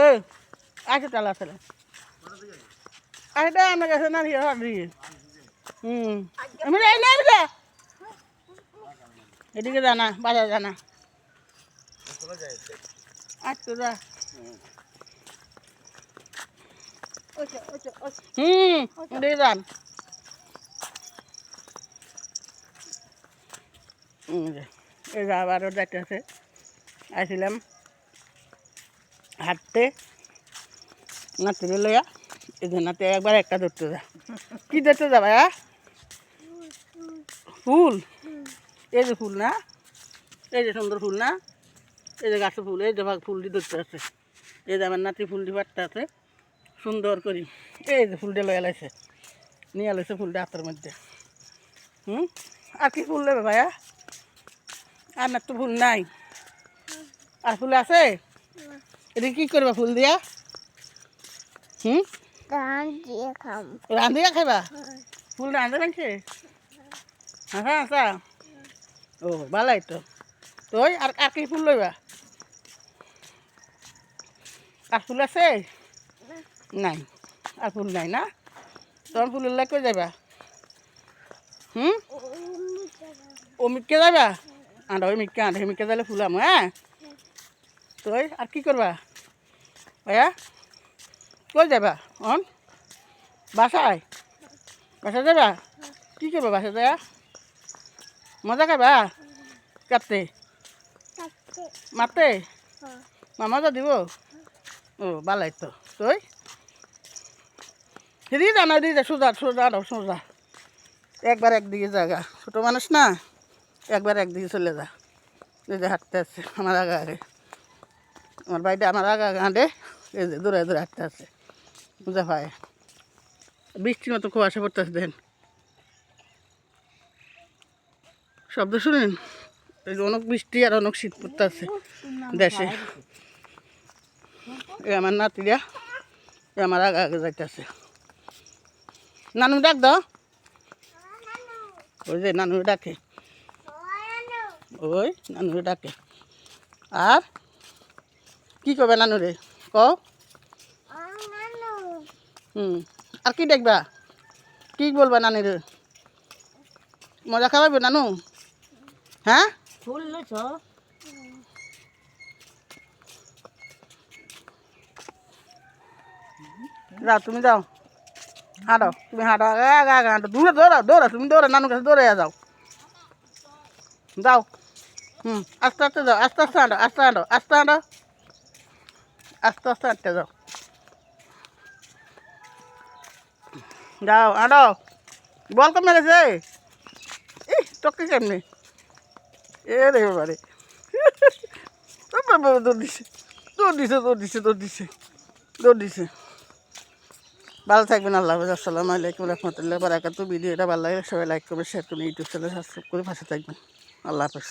এ আছে চালা চালা আরে আমার কাছে না দিয়ে দিয়ে আমি এই না এদিকে জানা বাজার জানা আচ্ছা যা দিয়ে যান এই যা আবারও যাইতেছে আসছিলাম হাঁটতে নাতিরে লইয়া এই যে নাতে একবার একটা ধরতে যা কি ধরতে যা ভাইয়া ফুল এই যে ফুল না এই যে সুন্দর ফুল না এই যে গাছের ফুল এই যে ফুল দিয়ে ধরতে আছে এই যে আমার নাতি ফুল দিয়ে পাটতে আছে সুন্দর করি এই যে ফুলটা লয়ে লাইছে নিয়ে লাইছে ফুলটা হাতের মধ্যে আর কি ফুল নেবে ভাইয়া আর না তো ফুল নাই আর ফুল আছে এটা কি করবা ফুল দিয়া রাঁধিয়া খাইবা ফুল রাঁধে রাখছে হ্যাঁ আচ্ছা ও ভালাই তো তুই আর আর কি ফুল লইবা আর ফুল আছে নাই আর ফুল নাই না তোমার ফুলের লাগে কই যাবা অমিতকে যাবা আঁধা অমিতকে আঁধা অমিতকে যাইলে ফুলাম হ্যাঁ তুই আর কি করবা ভাইয়া কই যাবা অন বাসায় বাসায় যাবা কি করবা বাসায় যায়া মজা খাবা কাটতে মারতে মা মজা দিব ও ভালাই তো তুই দিয়ে যা না দিয়ে যা সোজা সোজা আরো সোজা একবার একদিকে জায়গা ছোটো মানুষ না একবার একদিকে চলে যা এই যে হাঁটতে আছে আমার আগে আগে আমার বাড়িতে আমার আগে আগে হাঁটে এই যে দূরে দূরে হাঁটতে আছে বুঝা পায় বৃষ্টির মতো কুয়াশা পড়তেছে দেখেন শব্দ শুনেন এই যে অনেক বৃষ্টি আর অনেক শীত পড়তেছে দেশে এই আমার নাতিরা আমার আগে আগে যাইতেছে নানু ডাক দাও ওই যে নানু ডাকে ওই নানু ডাকে আর কি করবে নানু রে ক আর কি দেখবা কি বলবা নানি রে মজা খাওয়াবে নানু হ্যাঁ ফুল যাও তুমি যাও হাঁটো তুমি হাঁটো আগে আগে হাঁটো দূরে দৌড়াও দৌড়া তুমি দৌড়া নানুর কাছে দৌড়ে যাও যাও আস্তে আস্তে যাও আস্তে আস্তে হাঁটো আস্তে হাঁটো আস্তে হাঁটো আস্তে আস্তে হাঁটতে যাও যাও হাঁটো বল কম মেরেছে টকে কেমনি এ রে বাবারে দৌড় দিছে দৌড় দিছে দৌড় দিছে দৌড় দিছে দৌড় দিছে ভালো থাকবেন আল্লাহ হাফেজ আসসালামু আলাইকুম রহমতুল্লাহ বারাকাতুহু ভিডিওটা ভালো লাগে সবাই লাইক করবেন শেয়ার করবেন ইউটিউব চ্যানেল সাবস্ক্রাইব করে পাশে থাকবেন আল্লাহ হাফেজ